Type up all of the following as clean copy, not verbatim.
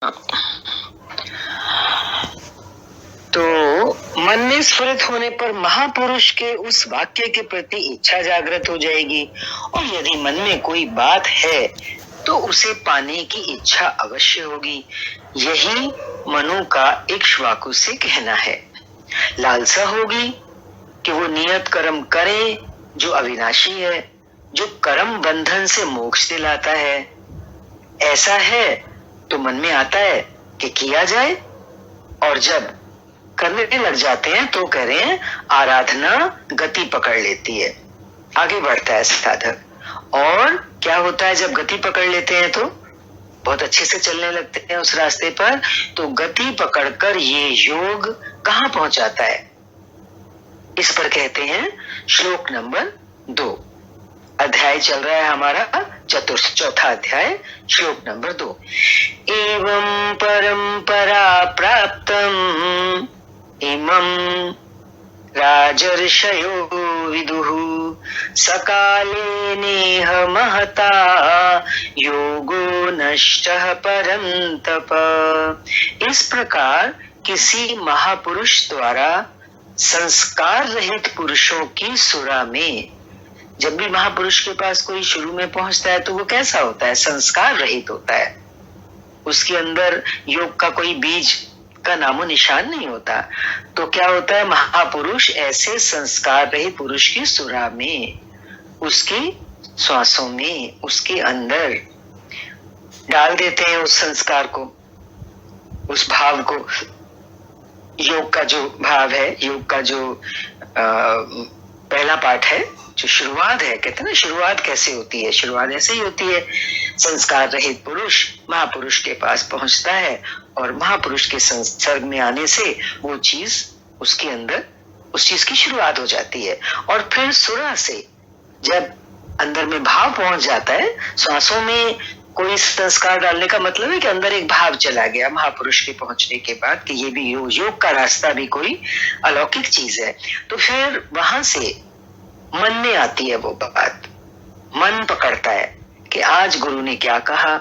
तो मन में स्फुरित होने पर महापुरुष के उस वाक्य के प्रति इच्छा जागृत हो जाएगी, और यदि मन में कोई बात है तो उसे पाने की इच्छा अवश्य होगी। यही मनु का इक्ष्वाकु से कहना है। लालसा होगी कि वो नियत कर्म करे जो अविनाशी है, जो कर्म बंधन से मोक्ष दिलाता है। ऐसा है तो मन में आता है कि किया जाए, और जब करने लग जाते हैं तो कह रहे हैं आराधना गति पकड़ लेती है, आगे बढ़ता है साधक। और क्या होता है जब गति पकड़ लेते हैं तो बहुत अच्छे से चलने लगते हैं उस रास्ते पर। तो गति पकड़कर ये योग कहाँ पहुंचाता है, इस पर कहते हैं श्लोक नंबर 2। अध्याय चल रहा है हमारा चौथा अध्याय, श्लोक नंबर 2। एवं परंपरा प्राप्तम इमं राजर्षयो विदुः सकाले नेह महता योगो नष्टः परंतप। इस प्रकार किसी महापुरुष द्वारा संस्कार रहित पुरुषों की सुरा में, जब भी महापुरुष के पास कोई शुरू में पहुंचता है तो वो कैसा होता है, संस्कार रहित होता है। उसके अंदर योग का कोई बीज का नामो निशान नहीं होता। तो क्या होता है, महापुरुष ऐसे संस्कार रहित पुरुष की सुरा में, उसकी श्वासों में, उसके अंदर डाल देते हैं उस संस्कार को, उस भाव को। योग का जो भाव है, योग का जो पहला पाठ है, जो शुरुआत है, कहते हैं ना शुरुआत कैसे होती है, शुरुआत ऐसे ही होती है। संस्कार रहित पुरुष महापुरुष के पास पहुंचता है, और महापुरुष के संसर्ग में आने से वो चीज उसके अंदर, उस चीज की शुरुआत हो जाती है। और फिर सुरा से जब अंदर में भाव पहुंच जाता है, श्वासों में कोई संस्कार डालने का मतलब है कि अंदर एक भाव चला गया महापुरुष के पहुंचने के बाद, कि ये भी योग का रास्ता भी कोई अलौकिक चीज है। तो फिर वहां से मन में आती है वो बात, मन पकड़ता है कि आज गुरु ने क्या कहा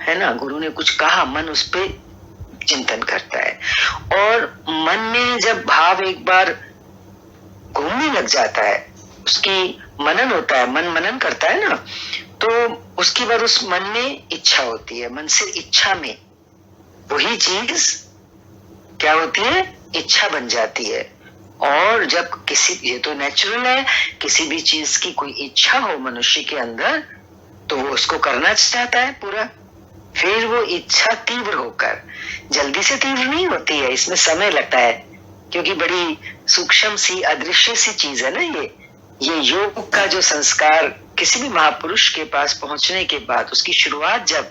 है ना, गुरु ने कुछ कहा, मन उस पे चिंतन करता है। और मन में जब भाव एक बार घूमने लग जाता है, उसकी मनन होता है, मन मनन करता है ना, तो उसके बाद उस मन में इच्छा होती है, मन से इच्छा में वही चीज क्या होती है, इच्छा बन जाती है। और जब किसी, ये तो नेचुरल है, किसी भी चीज की कोई इच्छा हो मनुष्य के अंदर तो वो उसको करना चाहता है पूरा। फिर वो इच्छा तीव्र होकर, जल्दी से तीव्र नहीं होती है, इसमें समय लगता है, क्योंकि बड़ी सूक्ष्म सी अदृश्य सी चीज है ना ये योग का जो संस्कार किसी भी महापुरुष के पास पहुंचने के बाद, उसकी शुरुआत जब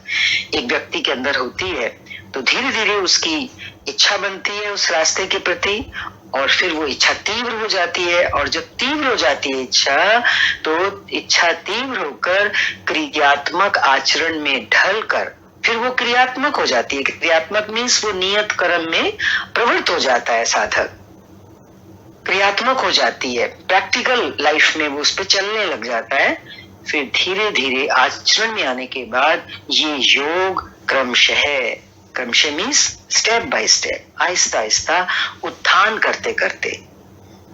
एक व्यक्ति के अंदर होती है तो धीरे धीरे उसकी इच्छा बनती है उस रास्ते के प्रति, और फिर वो इच्छा तीव्र हो जाती है। और जब तीव्र हो जाती है इच्छा, तो इच्छा तीव्र होकर क्रियात्मक आचरण में ढलकर फिर वो क्रियात्मक हो जाती है। क्रियात्मक मीन्स वो नियत कर्म में प्रवृत्त हो जाता है साधक, क्रियात्मक हो जाती है, प्रैक्टिकल लाइफ में वो उस पर चलने लग जाता है। फिर धीरे धीरे आचरण में आने के बाद ये योग क्रमशः means step by step, Aahista Aahista उत्थान करते करते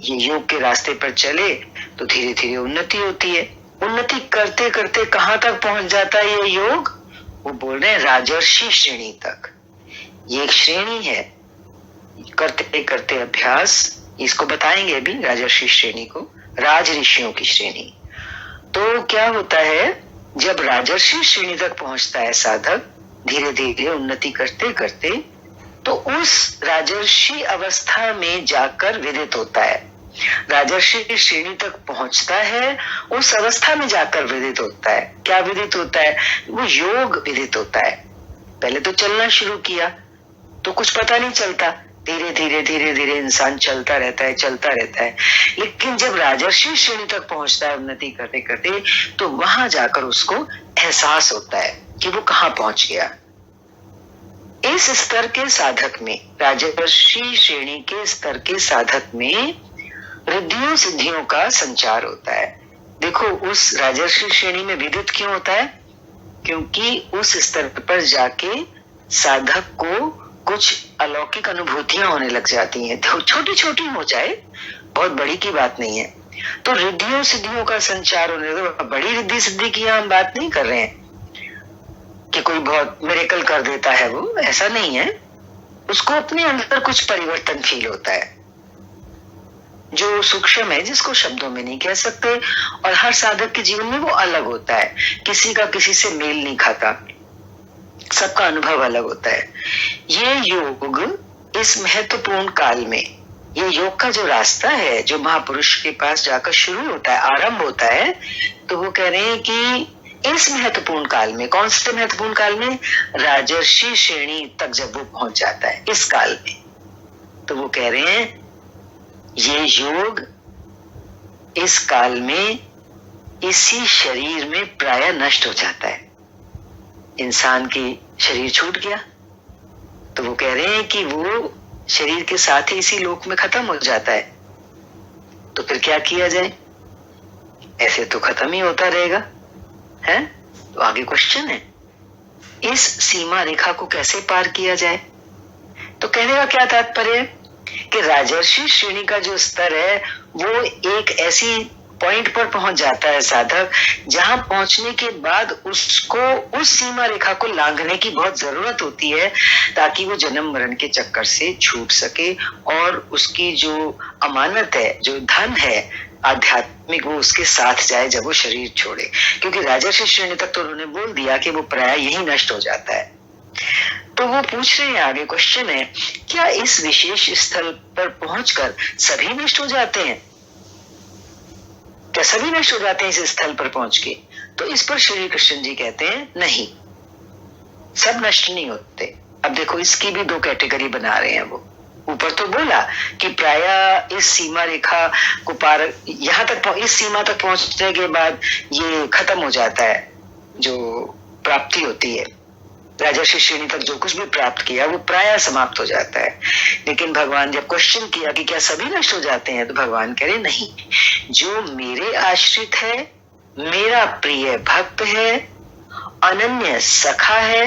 ये योग के रास्ते पर चले तो धीरे धीरे उन्नति होती है। उन्नति करते करते कहाँ तक पहुंच जाता है ये योग, वो बोल रहे हैं राजर्षि श्रेणी तक। ये एक श्रेणी है, करते करते अभ्यास, इसको बताएंगे अभी राजर्षि श्रेणी को, राज ऋषियों की श्रेणी। तो क्या होता है, जब राजर्षि श्रेणी तक पहुंचता है साधक धीरे धीरे उन्नति करते करते, तो उस राजर्षि अवस्था में जाकर विदित होता है। राजर्षि श्रेणी तक पहुंचता है, उस अवस्था में जाकर विदित होता है। क्या विदित होता है, वो योग विदित होता है। पहले तो चलना शुरू किया तो कुछ पता नहीं चलता, धीरे धीरे इंसान चलता रहता है। लेकिन जब राजर्षि श्रेणी तक पहुंचता है उन्नति करते करते, तो वहां जाकर उसको एहसास होता है कि वो कहाँ पहुंच गया। इस स्तर के साधक में, राजर्षि श्रेणी के स्तर के साधक में रिद्धियों सिद्धियों का संचार होता है। देखो, उस राजर्षि श्रेणी में विदित क्यों होता है, क्योंकि उस स्तर पर जाके साधक को कुछ अलौकिक अनुभूतियां होने लग जाती हैं, तो छोटी छोटी हो जाए, बहुत बड़ी की बात नहीं है। तो रिद्धियों सिद्धियों का संचार होने लगा। बड़ी रिद्धि सिद्धि की हम बात नहीं कर रहे हैं कि कोई बहुत मिरेकल कर देता है, वो ऐसा नहीं है। उसको अपने अंदर कुछ परिवर्तन फील होता है जो सूक्ष्म है, जिसको शब्दों में नहीं कह सकते। और हर साधक के जीवन में वो अलग होता है, किसी का किसी से मेल नहीं खाता, सबका अनुभव अलग होता है। ये योग इस महत्वपूर्ण काल में, ये योग का जो रास्ता है, जो महापुरुष के पास जाकर शुरू होता है, आरंभ होता है, तो वो कह रहे हैं कि इस महत्वपूर्ण काल में, कौन से महत्वपूर्ण काल में, राजर्षि श्रेणी तक जब वो पहुंच जाता है इस काल में, तो वो कह रहे हैं ये योग इस काल में इसी शरीर में प्राय नष्ट हो जाता है। इंसान की शरीर छूट गया, तो वो कह रहे हैं कि वो शरीर के साथ ही इसी लोक में खत्म हो जाता है। तो फिर क्या किया जाए, ऐसे तो खत्म ही होता रहेगा, है? तो आगे क्वेश्चन है, इस सीमा रेखा को कैसे पार किया जाए? तो कहने का क्या तात्पर्य है कि राजर्षि श्रेणी का जो स्तर है, वो एक ऐसी पॉइंट पर पहुंच जाता है साधक, जहां पहुंचने के बाद उसको उस सीमा रेखा को लांघने की बहुत जरूरत होती है, ताकि वो जन्म मरण के चक्कर से छूट सके और उसकी जो अमानत है, जो धन है आध्यात्मिक, वो उसके साथ जाए जब वो शरीर छोड़े। क्योंकि राजर्षि श्रेणी तक तो उन्होंने बोल दिया कि वो प्राय यही नष्ट हो जाता है। तो वो पूछ रहे हैं, आगे क्वेश्चन है, क्या इस विशेष स्थल पर पहुंचकर सभी नष्ट हो जाते हैं? क्या सभी नष्ट हो जाते हैं इस स्थल पर पहुंच के? तो इस पर श्री कृष्ण जी कहते हैं नहीं, सब नष्ट नहीं होते। अब देखो, इसकी भी दो कैटेगरी बना रहे हैं वो। ऊपर तो बोला कि प्राय इस सीमा रेखा को पार, यहां तक, इस सीमा तक पहुंचने के बाद ये खत्म हो जाता है, जो प्राप्ति होती है, राजर्षि श्रेणी तक जो कुछ भी प्राप्त किया वो प्राय समाप्त हो जाता है। लेकिन भगवान जब क्वेश्चन किया कि क्या सभी नष्ट हो जाते हैं, तो भगवान कह रहे नहीं, जो मेरे आश्रित है, मेरा प्रिय भक्त है, अनन्य सखा है,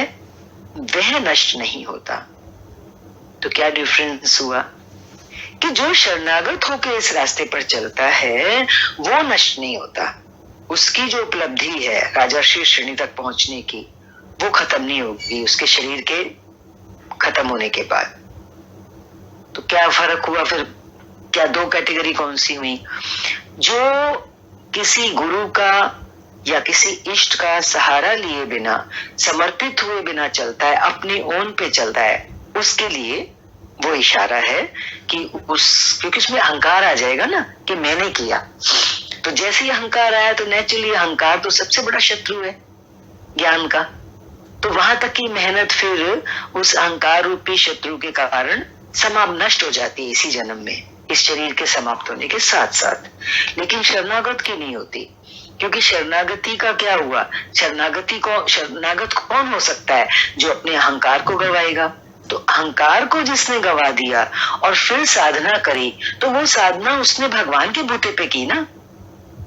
वह नष्ट नहीं होता। तो क्या डिफरेंस हुआ कि जो शरणागत होकर इस रास्ते पर चलता है वो नष्ट नहीं होता, उसकी जो उपलब्धि है राजर्षि श्रेणी तक पहुंचने की, वो खत्म नहीं होगी उसके शरीर के खत्म होने के बाद। तो क्या फर्क हुआ फिर? क्या दो कैटेगरी कौन सी हुई? जो किसी गुरु का या किसी इष्ट का सहारा लिए बिना, समर्पित हुए बिना चलता है, अपनी ओन पे चलता है, उसके लिए वो इशारा है कि क्योंकि उसमें अहंकार आ जाएगा ना कि मैंने किया। तो जैसे ही अहंकार आया तो नेचुरली, अहंकार तो सबसे बड़ा शत्रु है ज्ञान का, तो वहां तक की मेहनत फिर उस अहंकार रूपी शत्रु के कारण समाप्त, नष्ट हो जाती है इसी जन्म में, इस शरीर के समाप्त होने के साथ साथ। लेकिन शरणागत की नहीं होती, क्योंकि शरणागति का क्या हुआ? शरणागत कौन हो सकता है? जो अपने अहंकार को गवाएगा। तो अहंकार को जिसने गवा दिया और फिर साधना करी, तो वो साधना उसने भगवान के बूते पे की ना,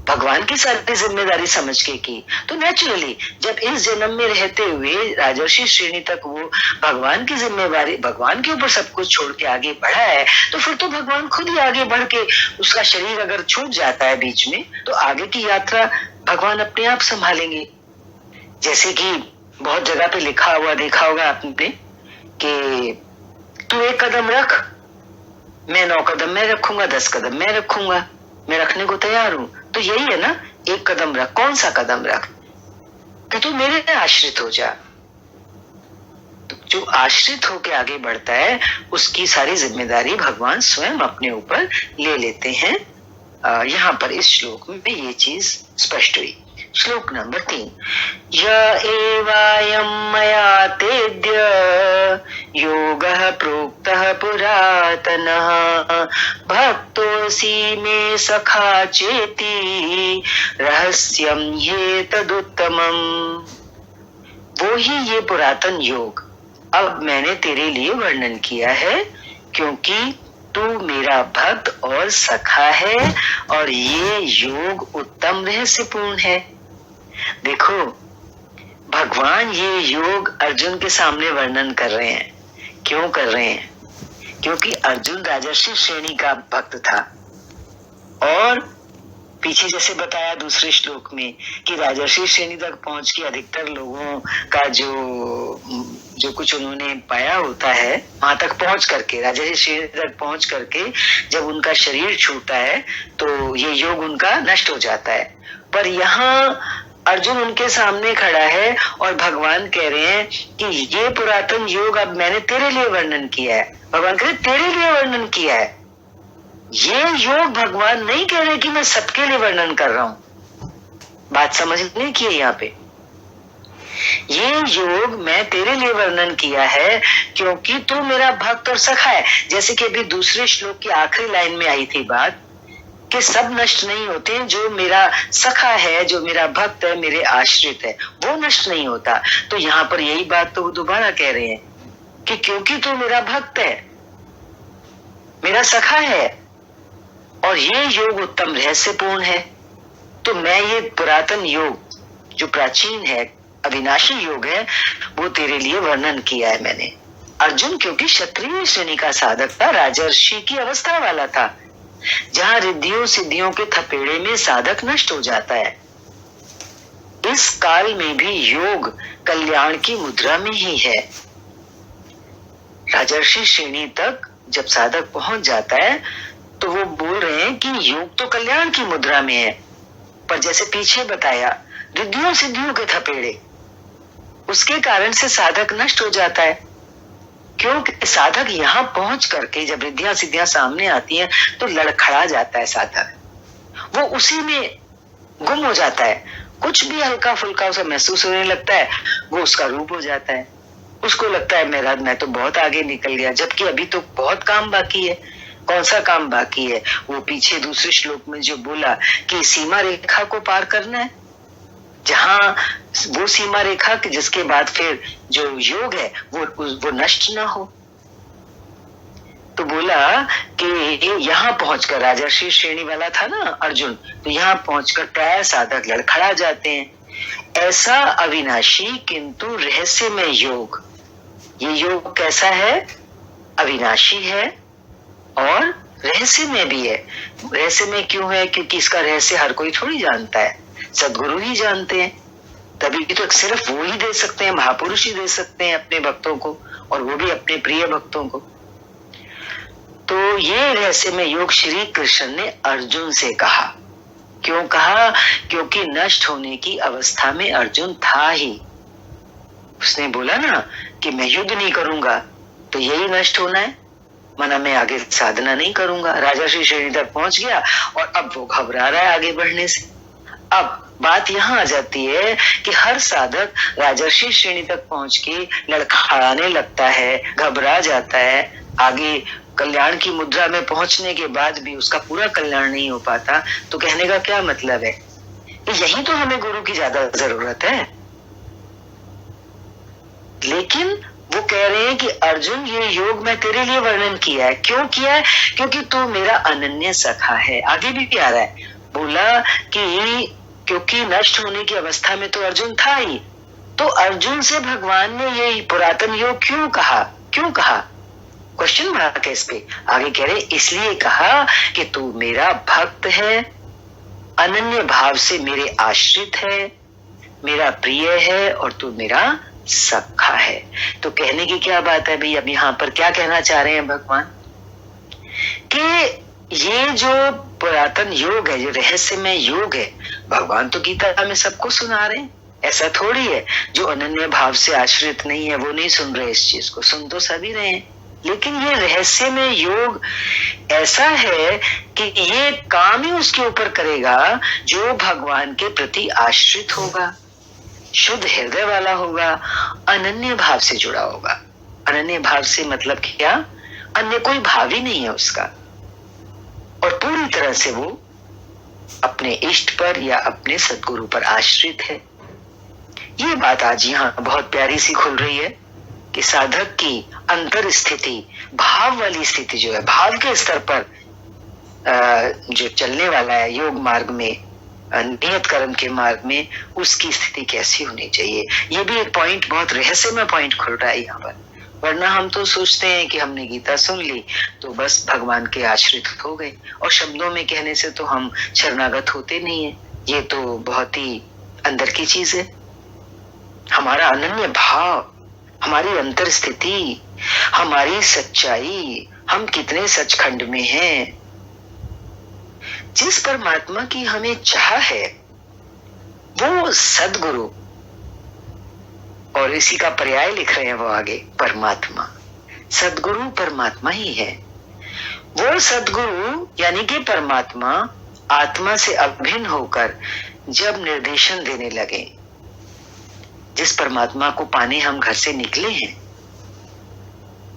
भगवान की सारी जिम्मेदारी समझ के की। तो नेचुरली जब इस जन्म में रहते हुए राजर्षि श्रेणी तक वो भगवान की जिम्मेदारी, भगवान के ऊपर सब कुछ छोड़ के आगे बढ़ा है, तो फिर तो भगवान खुद ही आगे बढ़ के, उसका शरीर अगर छूट जाता है बीच में, तो आगे की यात्रा भगवान अपने आप संभालेंगे। जैसे कि बहुत जगह पे लिखा हुआ देखा होगा आपने कि तू 1 कदम रख, मैं 9 कदम मैं रखूंगा, 10 कदम मैं रखूंगा, मैं रखने को तैयार हूं। तो यही है ना, 1 कदम रख। कौन सा कदम रख? कि तू मेरे आश्रित हो जा। तो जो आश्रित होके आगे बढ़ता है, उसकी सारी जिम्मेदारी भगवान स्वयं अपने ऊपर ले लेते हैं। यहाँ पर इस श्लोक में ये चीज स्पष्ट हुई। श्लोक नंबर 3, य एवायं मया तेद्य योगः प्रोक्तः पुरातनः भक्तोऽसि मे सखा चेति रहस्यं ह्येतदुत्तमम्। वो ही ये पुरातन योग अब मैंने तेरे लिए वर्णन किया है, क्योंकि तू मेरा भक्त और सखा है, और ये योग उत्तम रहस्यपूर्ण है। देखो, भगवान ये योग अर्जुन के सामने वर्णन कर रहे हैं। क्यों कर रहे हैं? क्योंकि अर्जुन राजर्षि श्रेणी का भक्त था और पीछे जैसे बताया दूसरे श्लोक में कि राजर्षि श्रेणी तक पहुंच के अधिकतर लोगों का जो कुछ उन्होंने पाया होता है, वहां तक पहुंच करके, राजर्षि श्रेणी तक पहुंच करके जब उनका शरीर छूटता है तो ये योग उनका नष्ट हो जाता है। पर यहाँ अर्जुन उनके सामने खड़ा है और भगवान कह रहे हैं कि ये पुरातन योग अब मैंने तेरे लिए वर्णन किया है। भगवान कह रहे तेरे लिए वर्णन किया है। ये योग भगवान नहीं कह रहे कि मैं सबके लिए वर्णन कर रहा हूं। बात समझने की है यहाँ पे। ये योग मैं तेरे लिए वर्णन किया है क्योंकि तू मेरा भक्त और सखा है। जैसे कि अभी दूसरे श्लोक की आखिरी लाइन में आई थी बात कि सब नष्ट नहीं होते, जो मेरा सखा है, जो मेरा भक्त है, मेरे आश्रित है, वो नष्ट नहीं होता। तो यहाँ पर यही बात तो वो दोबारा कह रहे हैं कि क्योंकि तू मेरा भक्त है, मेरा सखा है और ये योग उत्तम रहस्यपूर्ण है, तो मैं ये पुरातन योग जो प्राचीन है, अविनाशी योग है, वो तेरे लिए वर्णन किया है मैंने। अर्जुन क्योंकि क्षत्रिय श्रेणी का साधक था, राजर्षि की अवस्था वाला था, जहां रिद्धियों सिद्धियों के थपेड़े में साधक नष्ट हो जाता है। इस काल में भी योग कल्याण की मुद्रा में ही है। राजर्षि श्रेणी तक जब साधक पहुंच जाता है तो वो बोल रहे हैं कि योग तो कल्याण की मुद्रा में है, पर जैसे पीछे बताया रिद्धियों सिद्धियों के थपेड़े, उसके कारण से साधक नष्ट हो जाता है। क्योंकि साधक यहाँ पहुंच करके जब रिद्धियां सिद्धियां सामने आती हैं तो लड़खड़ा जाता है साधक, वो उसी में गुम हो जाता है। कुछ भी हल्का फुल्का उसे महसूस होने लगता है, वो उसका रूप हो जाता है। उसको लगता है मैं तो बहुत आगे निकल गया, जबकि अभी तो बहुत काम बाकी है। कौन सा काम बाकी है? वो पीछे दूसरे श्लोक में जो बोला कि सीमा रेखा को पार करना है, जहां वो सीमा रेखा कि जिसके बाद फिर जो योग है वो नष्ट ना हो। तो बोला कि यहाँ पहुंचकर, राजर्षि श्रेणी वाला था ना अर्जुन, तो यहाँ पहुंचकर प्राय साधक लड़खड़ा जाते हैं। ऐसा अविनाशी किंतु रहस्यमय योग, ये योग कैसा है? अविनाशी है और रहस्य में भी है। रहस्य में क्यों है? क्योंकि इसका रहस्य हर कोई थोड़ी जानता है, सद्गुरु ही जानते हैं। तभी तो सिर्फ वो ही दे सकते हैं, महापुरुष ही दे सकते हैं अपने भक्तों को, और वो भी अपने प्रिय भक्तों को। तो ये रहस्य में योग श्री कृष्ण ने अर्जुन से कहा। क्यों कहा? क्योंकि नष्ट होने की अवस्था में अर्जुन था ही। उसने बोला ना कि मैं युद्ध नहीं करूंगा, तो यही नष्ट होना है, मना मैं आगे साधना नहीं करूंगा। राजर्षि श्रेणी तक पहुंच गया और अब वो घबरा रहा है आगे बढ़ने से। अब बात यहाँ आ जाती है कि हर साधक राजर्षि श्रेणी तक पहुंच के लड़खड़ाने लगता है, घबरा जाता है। आगे कल्याण की मुद्रा में पहुंचने के बाद भी उसका पूरा कल्याण नहीं हो पाता। तो कहने का क्या मतलब है? यही तो हमें गुरु की ज्यादा जरूरत है। लेकिन वो कह रहे हैं कि अर्जुन ये योग मैं तेरे लिए वर्णन किया है। क्यों किया है? क्योंकि तू मेरा अनन्य सखा है। आगे भी आ रहा है, बोला कि क्योंकि नष्ट होने की अवस्था में तो अर्जुन था ही, तो अर्जुन से भगवान ने ये पुरातन योग क्यों कहा? क्यों कहा? क्वेश्चन मार्क है इस पे। आगे कह रहे इसलिए कहा कि तू मेरा भक्त है, अनन्य भाव से मेरे आश्रित है, मेरा प्रिय है और तू मेरा सखा है। तो कहने की क्या बात है भाई? अब यहाँ पर क्या कहना चाह रहे हैं भगवान कि ये जो पुरातन योग है, जो रहस्यमय योग है, भगवान तो गीता में सबको सुना रहे हैं। ऐसा थोड़ी है जो अनन्य भाव से आश्रित नहीं है वो नहीं सुन रहे इस चीज को, सुन तो सभी रहे हैं। लेकिन ये रहस्यमय योग ऐसा है कि ये काम ही उसके ऊपर करेगा जो भगवान के प्रति आश्रित होगा, शुद्ध हृदय वाला होगा, अनन्य भाव से जुड़ा होगा। अनन्य भाव से मतलब क्या? अन्य कोई भाव ही नहीं है उसका, और पूरी तरह से वो अपने इष्ट पर या अपने सद्गुरु पर आश्रित है। ये बात आज यहाँ बहुत प्यारी सी खुल रही है कि साधक की अंतर स्थिति, भाव वाली स्थिति जो है, भाव के स्तर पर जो चलने वाला है योग मार्ग में, नियत कर्म के मार्ग में उसकी स्थिति कैसी होनी चाहिए। ये भी एक पॉइंट, बहुत रहस्यमय पॉइंट खुल रहा है यहाँ पर। वरना हम तो सोचते हैं कि हमने गीता सुन ली तो बस भगवान के आश्रित हो गए, और शब्दों में कहने से तो हम शरणागत होते नहीं है। ये तो बहुत ही अंदर की चीज है। हमारा अनन्य भाव, हमारी अंतर स्थिति, हमारी सच्चाई, हम कितने सचखंड में हैं। जिस परमात्मा की हमें चाह है वो सद्गुरु, और इसी का पर्याय लिख रहे हैं वो आगे, परमात्मा। सद्गुरु परमात्मा ही है। वो सद्गुरु यानी कि परमात्मा आत्मा से अभिन्न होकर जब निर्देशन देने लगे, जिस परमात्मा को पाने हम घर से निकले हैं,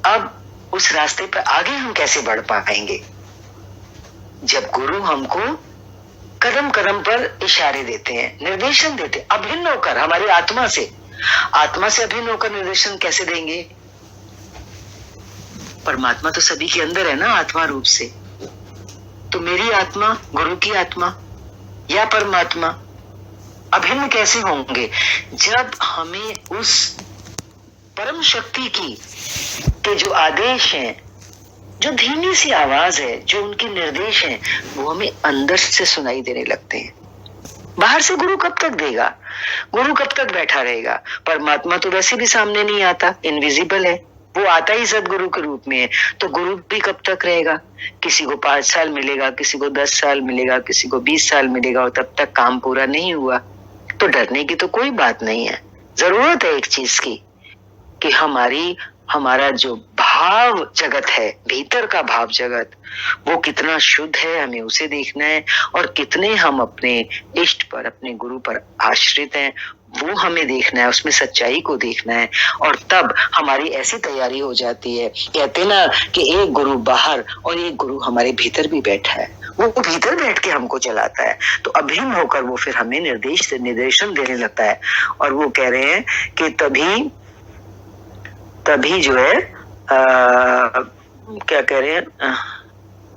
अब उस रास्ते पर आगे हम कैसे बढ़ पाएंगे? जब गुरु हमको कदम कदम पर इशारे देते हैं, निर्देशन देते हैं, अभिन्न होकर हमारी आत्मा से अभिन्न होकर निर्देशन कैसे देंगे? परमात्मा तो सभी के अंदर है ना, आत्मा रूप से। तो मेरी आत्मा, गुरु की आत्मा या परमात्मा अभिन्न कैसे होंगे? जब हमें उस परम शक्ति के जो आदेश हैं, जो धीमी सी आवाज है, जो उनके निर्देश हैं, वो हमें अंदर से सुनाई देने लगते हैं। बाहर से गुरु कब तक देगा? गुरु कब तक बैठा रहेगा? परमात्मा तो वैसे भी सामने नहीं आता, इनविजिबल है। वो आता ही सदगुरु के रूप में है, तो गुरु भी कब तक रहेगा? किसी को 5 साल मिलेगा, किसी को 10 साल मिलेगा, किसी को 20 साल मिलेगा, और तब तक काम पूरा नहीं हुआ। तो डरने की तो कोई बात नहीं है। जरूरत है एक चीज की, कि हमारा जो भाव जगत है, भीतर का भाव जगत, वो कितना शुद्ध है, हमें उसे देखना है। और कितने हम अपने इष्ट पर, अपने गुरु पर आश्रित हैं, वो हमें देखना है, उसमें सच्चाई को देखना है। और तब हमारी ऐसी तैयारी हो जाती है, कहते ना कि एक गुरु बाहर और एक गुरु हमारे भीतर भी बैठा है, वो भीतर बैठ के हमको चलाता है। तो अभिन्न होकर वो फिर हमें निर्देशन देने लगता है। और वो कह रहे हैं कि तभी जो है क्या कह रहे हैं,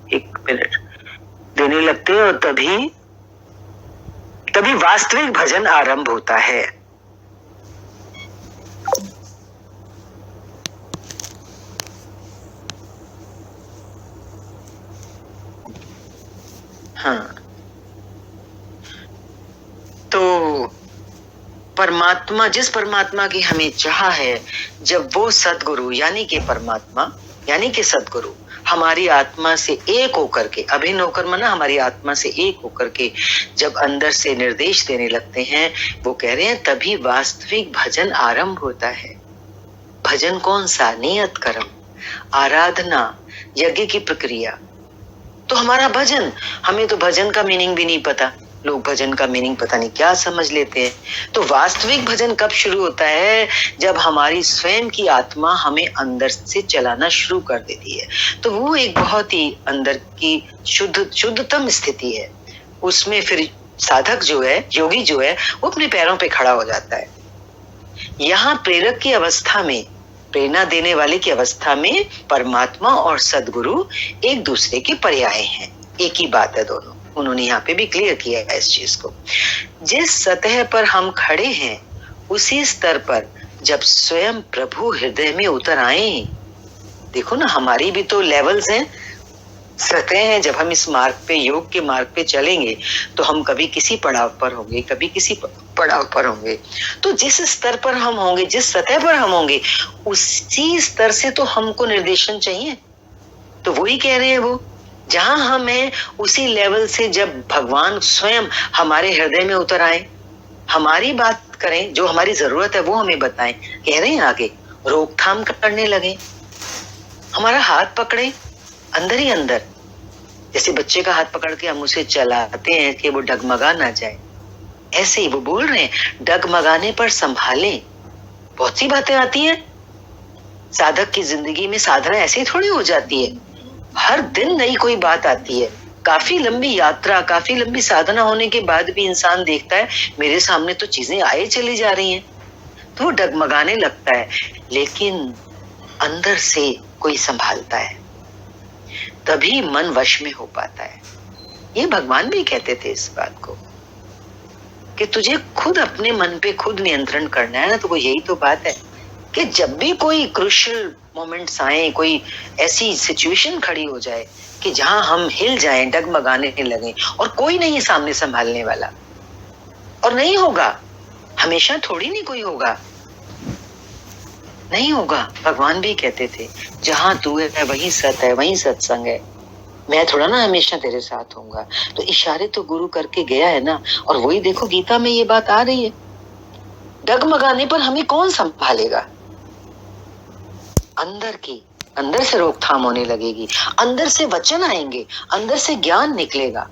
1 मिनट, देने लगते हैं, और तभी वास्तविक भजन आरंभ होता है। हाँ, तो परमात्मा, जिस परमात्मा की हमें चाह है, जब वो सद्गुरु यानी कि परमात्मा यानी कि सद्गुरु हमारी आत्मा से एक होकर के, अभिन्न होकर माना हमारी आत्मा से एक होकर के जब अंदर से निर्देश देने लगते हैं, वो कह रहे हैं तभी वास्तविक भजन आरंभ होता है। भजन कौन सा? नियत कर्म, आराधना, यज्ञ की प्रक्रिया। तो हमारा भजन, हमें तो भजन का मीनिंग भी नहीं पता। लोग भजन का मीनिंग पता नहीं क्या समझ लेते हैं। तो वास्तविक भजन कब शुरू होता है? जब हमारी स्वयं की आत्मा हमें अंदर से चलाना शुरू कर देती है। तो वो एक बहुत ही अंदर की शुद्धतम स्थिति है। उसमें फिर साधक जो है, योगी जो है, वो अपने पैरों पे खड़ा हो जाता है। यहाँ प्रेरक की अवस्था में, प्रेरणा देने वाले की अवस्था में परमात्मा और सद्गुरु एक दूसरे के पर्याय हैं, एक ही बात है दोनों। उन्होंने यहाँ पे भी क्लियर किया है इस चीज को। जिस सतह पर हम खड़े हैं, उसी स्तर पर जब स्वयं प्रभु हृदय में उतर आए, देखो ना, हमारी भी तो लेवल्स हैं, सतह हैं। जब हम इस मार्ग पे, योग के मार्ग पे चलेंगे, तो हम कभी किसी पड़ाव पर होंगे, कभी किसी पड़ाव पर होंगे। तो जिस स्तर पर हम होंगे, जिस सतह पर हम होंगे, उसी स्तर से तो हमको निर्देशन चाहिए। तो वही कह रहे हैं वो, जहां हम हैं उसी लेवल से जब भगवान स्वयं हमारे हृदय में उतर आए, हमारी बात करें, जो हमारी जरूरत है वो हमें बताएं। कह रहे हैं आगे, रोकथाम करने लगे, हमारा हाथ पकड़े अंदर ही अंदर, जैसे बच्चे का हाथ पकड़ के हम उसे चलाते हैं कि वो डगमगा ना जाए, ऐसे ही वो बोल रहे हैं, डगमगाने पर संभालें। बहुत सी बातें आती हैं साधक की जिंदगी में, साधना ऐसे ही थोड़ी हो जाती है। हर दिन नई कोई बात आती है। काफी लंबी यात्रा, काफी लंबी साधना होने के बाद भी इंसान देखता है मेरे सामने तो चीजें आए चली जा रही हैं, तो वो डगमगाने लगता है। लेकिन अंदर से कोई संभालता है, तभी मन वश में हो पाता है। ये भगवान भी कहते थे इस बात को। कि तुझे खुद अपने मन पे खुद नियंत्रण करना है ना, तो वो यही तो बात है कि जब भी कोई क्रूशियल मोमेंट्स आए, कोई ऐसी सिचुएशन खड़ी हो जाए कि जहां हम हिल जाएं, डगमगाने लगे, और कोई नहीं सामने संभालने वाला, और नहीं होगा, हमेशा थोड़ी नहीं कोई होगा, नहीं होगा। भगवान भी कहते थे जहां तू है वहीं सत है, वहीं सत्संग है, मैं थोड़ा ना हमेशा तेरे साथ होऊंगा। तो इशारे तो गुरु करके गया है ना, और वही देखो गीता में ये बात आ रही है, डगमगाने पर हमें कौन संभालेगा। अंदर से रोकथाम होने लगेगी, अंदर से वचन आएंगे, अंदर से ज्ञान निकलेगा,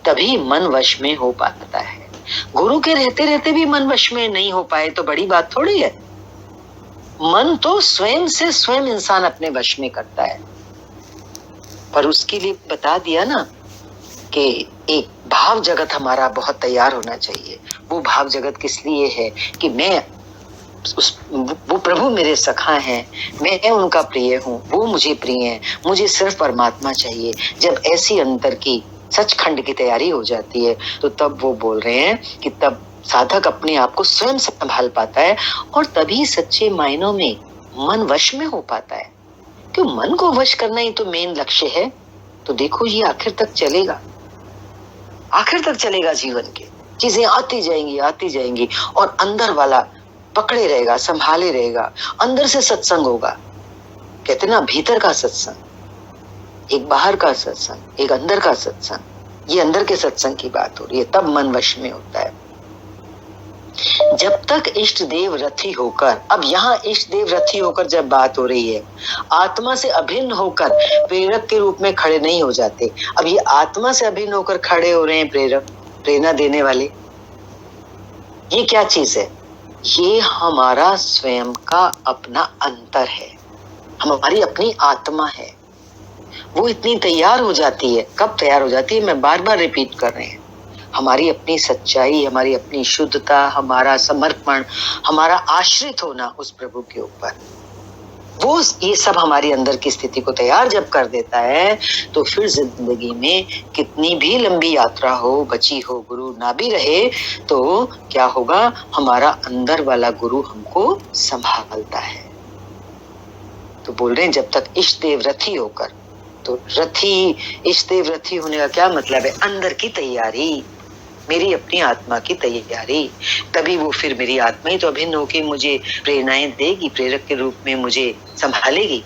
तभी मन वश में हो पाता है। गुरु के रहते रहते भी मन वश में नहीं हो पाए तो बड़ी बात थोड़ी है। मन तो स्वयं से स्वयं इंसान अपने वश में करता है, पर उसके लिए बता दिया ना कि एक भाव जगत हमारा बहुत तैयार होना चाहिए। वो भाव जगत किस लिए है कि वो प्रभु मेरे सखा हैं, मैं उनका प्रिय हूँ, वो मुझे प्रिय है, मुझे सिर्फ परमात्मा चाहिए। जब ऐसी अंतर की सचखंड की तैयारी हो जाती है तो तब वो बोल रहे हैं कि तब साधक अपने आप को स्वयं संभाल पाता है, और तभी सच्चे मायनों में मन वश में हो पाता है। क्यों मन को वश करना ही तो मेन लक्ष्य है। तो देखो ये आखिर तक चलेगा, आखिर तक चलेगा जीवन के, चीजें आती जाएंगी, और अंदर वाला पकड़े रहेगा, संभाले रहेगा, अंदर से सत्संग होगा। कहते ना भीतर का सत्संग, एक बाहर का सत्संग, एक अंदर का सत्संग। ये अंदर के सत्संग की बात हो रही है, तब मन वश में होता है। जब तक इष्ट देव रथी होकर, अब यहाँ इष्ट देव रथी होकर जब बात हो रही है, आत्मा से अभिन्न होकर प्रेरक के रूप में खड़े नहीं हो जाते। अब ये आत्मा से अभिन्न होकर खड़े हो रहे हैं प्रेरक, प्रेरणा देने वाले। ये क्या चीज है? ये हमारा स्वयं का अपना अंतर है, हमारी अपनी आत्मा है। वो इतनी तैयार हो जाती है, कब तैयार हो जाती है, मैं बार बार रिपीट कर रहे हैं। हमारी अपनी सच्चाई, हमारी अपनी शुद्धता, हमारा समर्पण, हमारा आश्रित होना उस प्रभु के ऊपर, वो ये सब हमारी अंदर की स्थिति को तैयार जब कर देता है, तो फिर जिंदगी में कितनी भी लंबी यात्रा हो, बची हो, गुरु ना भी रहे तो क्या होगा, हमारा अंदर वाला गुरु हमको संभालता है। तो बोल रहे हैं जब तक इष्ट देव रथी होकर, तो रथी, इष्ट देव रथी होने का क्या मतलब है? अंदर की तैयारी, मेरी अपनी आत्मा की तैयारी, तभी वो फिर मेरी आत्मा ही तो अभिन्न होकर मुझे प्रेरणाएं देगी, प्रेरक के रूप में मुझे संभालेगी।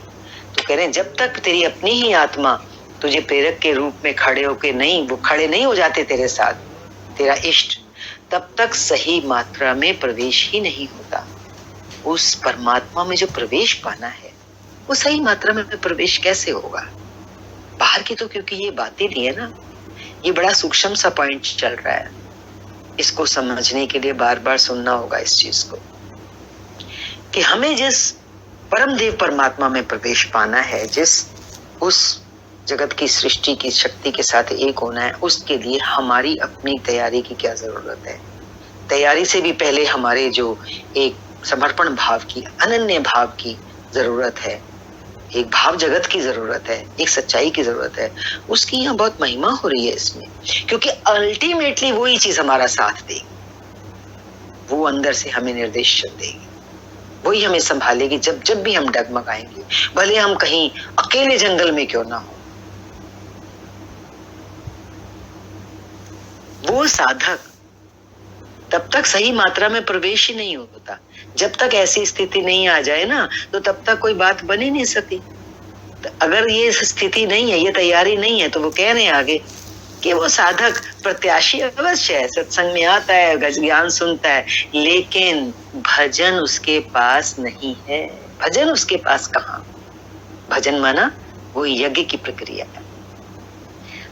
तो कह रहे हैं जब तक तेरी अपनी ही आत्मा तुझे प्रेरक के रूप में खड़े होके नहीं, वो खड़े नहीं हो जाते तेरे साथ, तेरा इष्ट, तब तक सही मात्रा में प्रवेश ही नहीं होता। उस परमात्मा में जो प्रवेश पाना है, वो सही मात्रा में प्रवेश कैसे होगा? बाहर की तो क्योंकि ये बातें नहीं है ना, ये बड़ा सूक्ष्म सा पॉइंट चल रहा है, इसको समझने के लिए बार बार सुनना होगा इस चीज को, कि हमें जिस परम देव परमात्मा में प्रवेश पाना है, जिस उस जगत की सृष्टि की शक्ति के साथ एक होना है, उसके लिए हमारी अपनी तैयारी की क्या जरूरत है। तैयारी से भी पहले हमारे जो एक समर्पण भाव की, अनन्य भाव की जरूरत है, एक भाव जगत की जरूरत है, एक सच्चाई की जरूरत है, उसकी यहाँ बहुत महिमा हो रही है इसमें, क्योंकि अल्टीमेटली वही चीज हमारा साथ देगी, वो अंदर से हमें निर्देशन देगी, वही हमें संभालेगी जब जब भी हम डगमगाएंगे, भले हम कहीं अकेले जंगल में क्यों ना हो। वो साधक तब तक सही मात्रा में प्रवेश ही नहीं होता, जब तक ऐसी स्थिति नहीं आ जाए ना, तो तब तक कोई बात बन ही नहीं सकी। तो अगर ये स्थिति नहीं है, ये तैयारी नहीं है, तो वो कह रहे हैं आगे कि वो साधक प्रत्याशी अवश्य है, सत्संग में आता है, ज्ञान सुनता है, लेकिन भजन उसके पास नहीं है। भजन उसके पास कहाँ? भजन माना वो यज्ञ की प्रक्रिया है।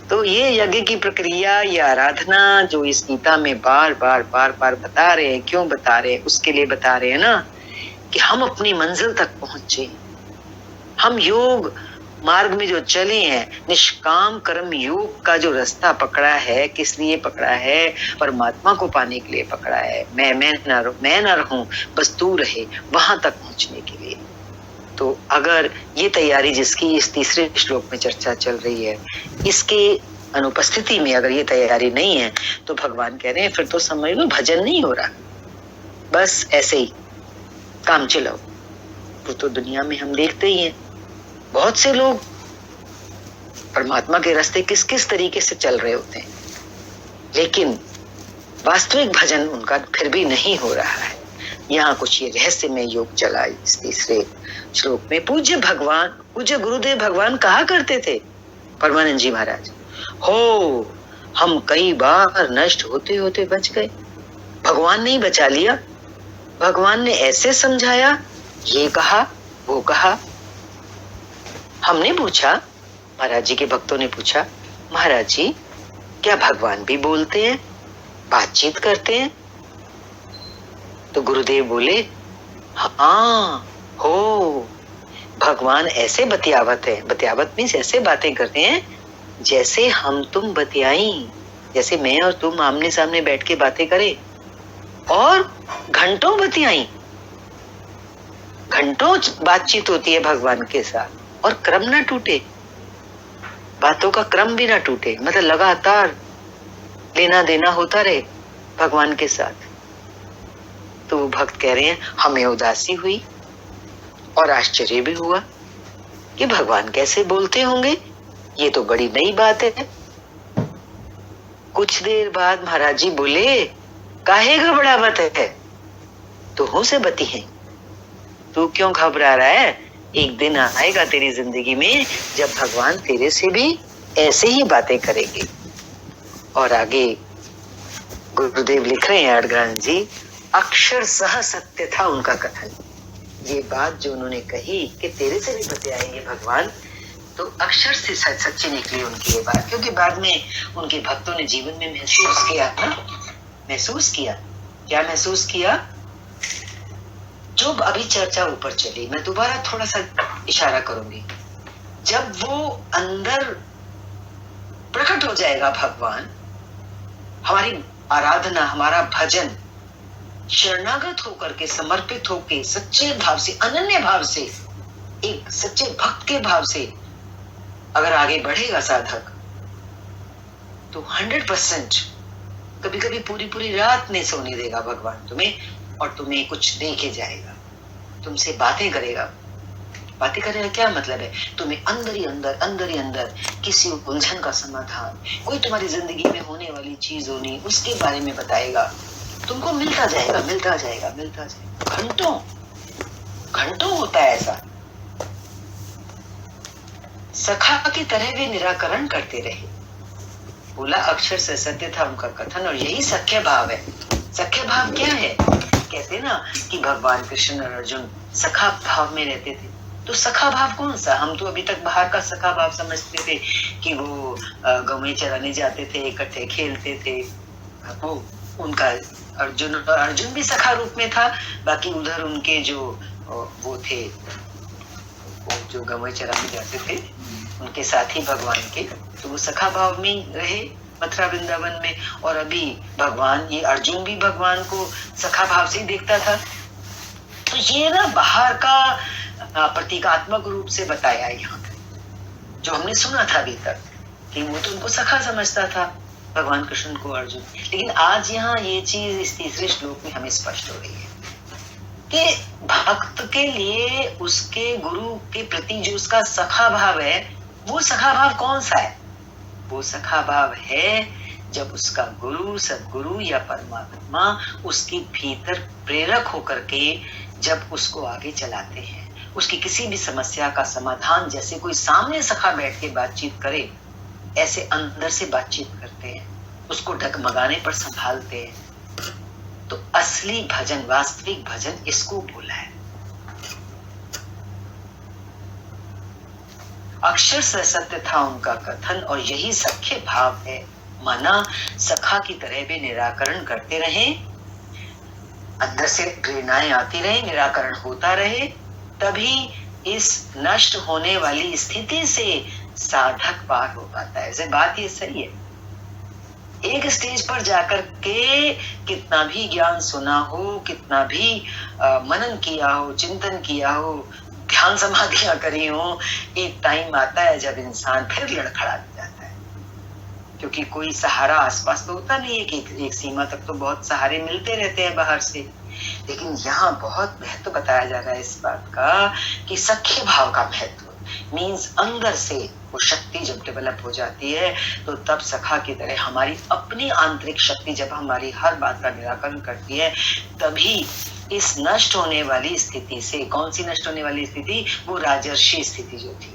तो ये यज्ञ की प्रक्रिया, ये आराधना जो इस गीता में बार बार बता रहे हैं, क्यों बता रहे हैं? उसके लिए बता रहे हैं ना कि हम अपनी मंजिल तक पहुंचे। हम योग मार्ग में जो चले हैं, निष्काम कर्म योग का जो रास्ता पकड़ा है, किस लिए पकड़ा है? परमात्मा को पाने के लिए पकड़ा है। मैं न रहूं, बस तू रहे, वहां तक पहुंचने के लिए। तो अगर ये तैयारी जिसकी इस तीसरे श्लोक में चर्चा चल रही है, इसके अनुपस्थिति में अगर ये तैयारी नहीं है तो भगवान कह रहे हैं फिर तो समझ लो भजन नहीं हो रहा, बस ऐसे ही काम चलाओ। वो तो दुनिया में हम देखते ही हैं, बहुत से लोग परमात्मा के रास्ते किस किस तरीके से चल रहे होते हैं, लेकिन वास्तविक भजन उनका फिर भी नहीं हो रहा है। यहाँ कुछ ये रहस्यमय योग चला इस तीसरे श्लोक में। पूज्य गुरुदेव भगवान कहा करते थे परमानंद जी महाराज, हो हम कई बार नष्ट होते होते बच गए, भगवान ने ही बचा लिया, भगवान ने ऐसे समझाया, ये कहा वो कहा। हमने पूछा, महाराज जी के भक्तों ने पूछा, महाराज जी क्या भगवान भी बोलते हैं, बातचीत करते हैं? तो गुरुदेव बोले, हाँ हो, भगवान ऐसे बतियावत है, बतियावत मीन्स ऐसे बातें करते हैं जैसे हम तुम बतियाई, जैसे मैं और तुम आमने सामने बैठ के बातें करें, और घंटों बतियाई, घंटों बातचीत होती है भगवान के साथ, और क्रम ना टूटे, बातों का क्रम भी ना टूटे, मतलब लगातार लेना देना होता रहे भगवान के साथ। तो वो भक्त कह रहे हैं हमें उदासी हुई और आश्चर्य भी हुआ कि भगवान कैसे बोलते होंगे, ये तो बड़ी नई बात है। कुछ देर बाद महाराज जी बोले, काहे घबरावत है, तू से बती है, तू क्यों घबरा रहा है? एक दिन आएगा तेरी जिंदगी में जब भगवान तेरे से भी ऐसे ही बातें करेंगे। और आगे गुरुदेव लिख रहे हैं अडग्रान जी, अक्षर सह सत्य था उनका कथन। ये बात जो उन्होंने कही कि तेरे से भी बतियाएंगे भगवान, तो अक्षर से सच्ची निकली उनकी ये बात, क्योंकि बाद में उनके भक्तों ने जीवन में महसूस किया ना, महसूस किया, क्या महसूस किया? जो अभी चर्चा ऊपर चली, मैं दोबारा थोड़ा सा इशारा करूंगी, जब वो अंदर प्रकट हो जाएगा भगवान, हमारी आराधना, हमारा भजन शरणागत होकर के, समर्पित होके, सच्चे भाव से, अनन्य भाव से, एक सच्चे भक्त के भाव से अगर आगे बढ़ेगा साधक, तो 100% कभी कभी पूरी पूरी रात नहीं सोने देगा भगवान तुम्हें, और तुम्हें कुछ दे के जाएगा, तुमसे बातें करेगा। बातें करेगा क्या मतलब है? तुम्हें अंदर ही अंदर किसी उलझन का समाधान, कोई तुम्हारी जिंदगी में होने वाली चीज होनी, उसके बारे में बताएगा, तुमको मिलता जाएगा, मिलता जाएगा, मिलता जाएगा। घंटों घंटों होता है ऐसा। सखा की तरह वे निराकरण करते रहे। बोला अक्षर से सत्य था उनका कथन, और यही सख्य भाव है। सख्य भाव क्या है? कहते ना कि भगवान कृष्ण और अर्जुन सखा भाव में रहते थे। तो सखा भाव कौन सा? हम तो अभी तक बाहर का सखा भाव समझते थे कि वो गौएं चराने जाते थे, इकट्ठे खेलते थे, वो उनका अर्जुन भी सखा रूप में था। बाकी उधर उनके जो वो थे, वो जो गौएं चराने जाते थे, उनके साथी भगवान के, तो वो सखा भाव में रहे मथुरा वृंदावन में। और अभी भगवान, ये अर्जुन भी भगवान को सखा भाव से ही देखता था। तो ये ना बाहर का प्रतीकात्मक रूप से बताया यहाँ पे, जो हमने सुना था अभी तक कि वो तो उनको सखा समझता था भगवान कृष्ण को, अर्जुन। लेकिन आज यहाँ ये चीज इस तीसरे श्लोक में हमें स्पष्ट हो रही है कि भक्त के लिए उसके गुरु के प्रति जो उसका सखा भाव है, वो सखा भाव कौन सा है? वो सखा भाव है जब उसका गुरु, सदगुरु या परमात्मा उसके भीतर प्रेरक होकर के जब उसको आगे चलाते हैं, उसकी किसी भी समस्या का समाधान, जैसे कोई सामने सखा बैठ के बातचीत करे, ऐसे अंदर से बातचीत करते हैं, उसको डगमगाने पर संभालते हैं। तो असली भजन, वास्तविक भजन इसको बोला है। अक्षर से सत्य था उनका कथन, और यही सख्य भाव है। माना सखा की तरह भी निराकरण करते रहे, अंदर से प्रेरणाएं आती रहे, निराकरण होता रहे, तभी इस नष्ट होने वाली स्थिति से साधक पार हो पाता है। ऐसे बात ये सही है। एक स्टेज पर जाकर के कितना भी ज्ञान सुना हो, कितना भी मनन किया हो, चिंतन किया हो, ध्यान समाधियां करी हो, एक टाइम आता है जब इंसान फिर लड़खड़ा जाता है, क्योंकि कोई सहारा आसपास तो होता नहीं है कि एक सीमा तक तो बहुत सहारे मिलते रहते हैं बाहर से, लेकिन यहाँ बहुत महत्व बताया जा रहा है इस बात का कि सख्य भाव का महत्व मीन्स अंदर से वो शक्ति जब डेवलप हो जाती है तो तब सखा की तरह हमारी अपनी आंतरिक शक्ति जब हमारी हर बात का निराकरण करती है, तभी इस नष्ट होने वाली स्थिति से, कौन सी नष्ट होने वाली स्थिति, वो राजर्षि स्थिति जो थी,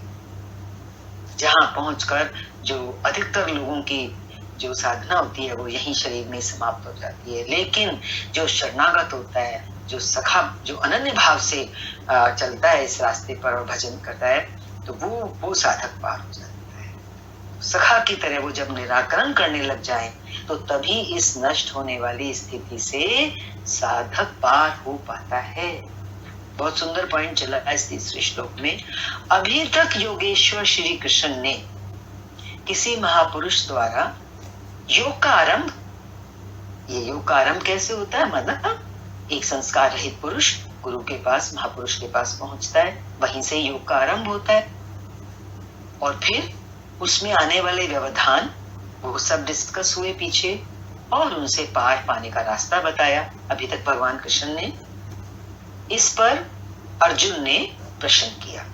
जहां पहुंचकर जो अधिकतर लोगों की जो साधना होती है वो यही शरीर में समाप्त हो जाती है। लेकिन जो शरणागत होता है, जो सखा, जो अनन्य भाव से चलता है इस रास्ते पर और भजन करता है, तो वो साधक पार हो जाता है। सखा की तरह वो जब निराकरण करने लग जाए तो तभी इस नष्ट होने वाली स्थिति से साधक पार हो पाता है। बहुत सुंदर पॉइंट चला इस तीसरे श्लोक में। अभी तक योगेश्वर श्री कृष्ण ने किसी महापुरुष द्वारा योग का आरंभ, ये योग का आरंभ कैसे होता है, मतलब एक संस्कार रहित पुरुष गुरु के पास, महापुरुष के पास पहुंचता है, वहीं से योग का आरंभ होता है, और फिर उसमें आने वाले व्यवधान वो सब डिस्कस हुए पीछे, और उनसे पार पाने का रास्ता बताया अभी तक भगवान कृष्ण ने। इस पर अर्जुन ने प्रश्न किया,